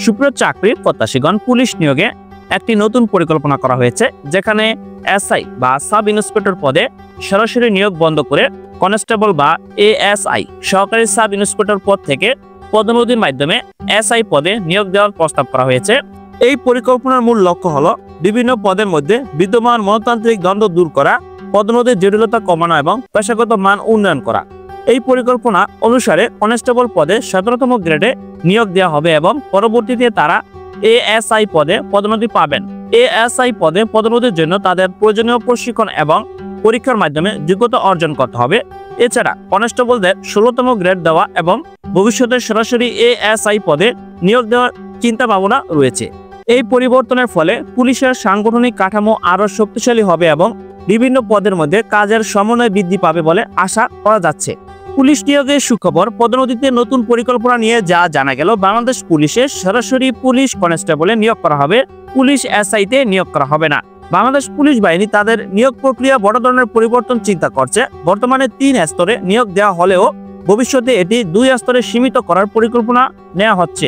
সুপ্রিয় চাকরির প্রত্যাশীগণ, পুলিশ নিয়োগে একটি নতুন পরিকল্পনা করা হয়েছে, যেখানে এসআই বা সাব ইন্সপেক্টর পদে সরাসরি নিয়োগ বন্ধ করে কনস্টেবল বা এএসআই সহকারী সাব ইন্সপেক্টর পদ থেকে পদোন্নতির মাধ্যমে এসআই পদে নিয়োগ দেওয়ার প্রস্তাব করা হয়েছে। এই পরিকল্পনার মূল লক্ষ্য হলো বিভিন্ন পদের মধ্যে বিদ্যমান মনতান্ত্রিক দ্বন্দ্ব দূর করা, পদোন্নতির জটিলতা কমানো এবং পেশাগত মান উন্নয়ন করা। এই পরিকল্পনা অনুসারে কনস্টেবল পদে 17তম গ্রেডে নিয়োগ দেওয়া হবে এবং পরবর্তীতে তারা এএসআই পদে পদোন্নতি পাবেন। এএসআই পদে পদোন্নতির জন্য তাদের প্রয়োজনীয় প্রশিক্ষণ এবং পরীক্ষার মাধ্যমে যোগ্যতা অর্জন করতে হবে। এছাড়া কনস্টেবলদের 16তম গ্রেড দেওয়া এবং ভবিষ্যতে সরাসরি এএসআই পদে নিয়োগ দেওয়ার চিন্তা ভাবনা রয়েছে। এই পরিবর্তনের ফলে পুলিশের সাংগঠনিক কাঠামো আরও শক্তিশালী হবে এবং বিভিন্ন পদের মধ্যে কাজের সমন্বয় বৃদ্ধি পাবে বলে আশা করা যাচ্ছে। পুলিশ নিয়োগের সুখবর। পদোন্নতিতে নতুন পরিকল্পনা নিয়ে যা জানা গেল, বাংলাদেশ পুলিশে সরাসরি পুলিশ কনস্টেবলে নিয়োগ করা হবে, পুলিশ এসআইতে নিয়োগ করা হবে না। বাংলাদেশ পুলিশ বাহিনী তাদের নিয়োগ প্রক্রিয়া বড় ধরনের পরিবর্তন চিন্তা করছে। বর্তমানে 3 স্তরে নিয়োগ দেওয়া হলেও ভবিষ্যতে এটি 2 স্তরে সীমিত করার পরিকল্পনা নেওয়া হচ্ছে।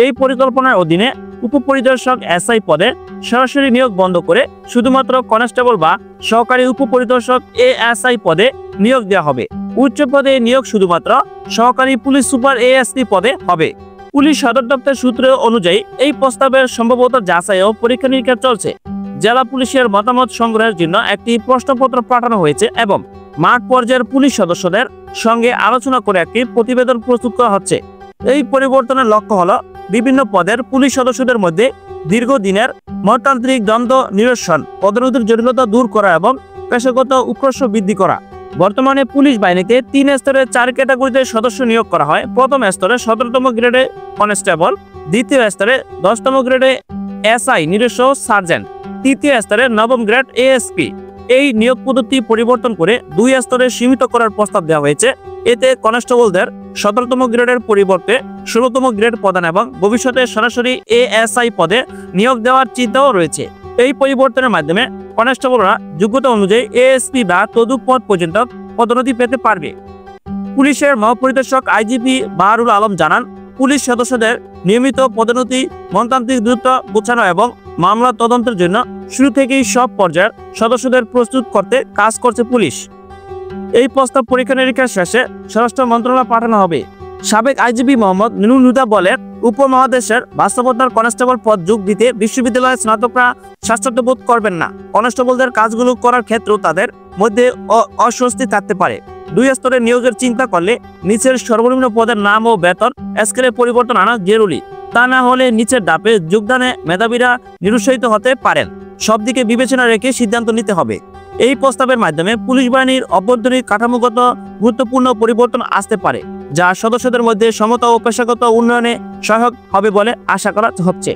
এই পরিকল্পনার অধীনে উপপরিদর্শক এসআই পদে সরাসরি নিয়োগ বন্ধ করে শুধুমাত্র কনস্টেবল বা সহকারী উপপরিদর্শক এএসআই পদে নিয়োগ দেওয়া হবে। উচ্চ পদে নিয়োগ শুধুমাত্র সহকারী পুলিশ সুপার এএসপি পদে হবে। পুলিশ সদর দপ্তর সূত্র অনুযায়ী এই প্রস্তাবের সম্ভাব্যত যাচাই ও পরীক্ষা নিরীক্ষা চলছে। জেলা পুলিশের মতামত সংগ্রহের জন্য একটি প্রশ্নপত্র পাঠানো হয়েছে এবং মাঠ পর্যায়ের পুলিশ সদস্যদের সঙ্গে আলোচনা করে একটি প্রতিবেদন প্রস্তুত করা হচ্ছে। এই পরিবর্তনের লক্ষ্য হলো বিভিন্ন পদের পুলিশ সদস্যদের মধ্যে দীর্ঘদিনের মনতান্ত্রিক দ্বন্দ্ব নিরসন, পদোন্নতির জটিলতা দূর করা এবং পেশাগত উৎকর্ষ বৃদ্ধি করা। বর্তমানে পুলিশ বাহিনীতে 3 স্তরে 4 ক্যাটাগরিতে সদস্য নিয়োগ করা হয়। প্রথম স্তরে 17তম গ্রেডে কনস্টেবল, দ্বিতীয় স্তরে 10তম গ্রেডে এসআই নিরীহ সার্জেন্ট, তৃতীয় স্তরে 9ম গ্রেড এএসপি। এই নিয়োগ পদ্ধতি পরিবর্তন করে 2 স্তরে সীমিত করার প্রস্তাব দেওয়া হয়েছে। এতে কনস্টেবলদের 17তম গ্রেডের পরিবর্তে 16তম গ্রেড প্রদান এবং ভবিষ্যতে সরাসরি এএসআই পদে নিয়োগ দেওয়ার চিন্তাও রয়েছে। এই পরিবর্তনের মাধ্যমে কনস্টেবলরা যোগ্যতা অনুযায়ী এএসপি বা তদুপ পদ পর্যন্ত পদোন্নতি পেতে পারবে। পুলিশের মহাপরিদর্শক আইজিপি বাহারুল আলম জানান, পুলিশ সদস্যদের নিয়মিত পদোন্নতি, মনতান্ত্রিক দূরত্ব বোঝানো এবং মামলা তদন্তের জন্য শুরু থেকেই সব পর্যায়ের সদস্যদের প্রস্তুত করতে কাজ করছে পুলিশ। এই প্রস্তাব পরীক্ষা নিরীক্ষা শেষে স্বরাষ্ট্র মন্ত্রণালয়ে পাঠানো হবে। সাবেক আইজিপি মোহাম্মদ নুরুল হুদা বলেন, উপমহাদেশের বাস্তবতার কনস্টেবল পদ যোগ দিতে বিশ্ববিদ্যালয়ের স্নাতকরা স্বাচ্ছন্দ্য বোধ করবেন না। কনস্টেবলদের কাজগুলো করার ক্ষেত্রেও তাদের মধ্যে অস্বস্তি থাকতে পারে। 2 স্তরে নিয়োগের চিন্তা করলে নিচের সর্বনিম্ন পদের নাম ও বেতন স্কেলে পরিবর্তন আনা জরুরি। তা না হলে নিচের ধাপে যোগদানে মেধাবীরা নিরুৎসাহিত হতে পারেন। সব দিকে বিবেচনা রেখে সিদ্ধান্ত নিতে হবে। এই প্রস্তাবের মাধ্যমে পুলিশ বাহিনীর অভ্যন্তরীণ কাঠামোগত গুরুত্বপূর্ণ পরিবর্তন আসতে পারে, যা সদস্যদের মধ্যে সমতা ও পেশাগত উন্নয়নে সহায়ক হবে বলে আশা করা হচ্ছে।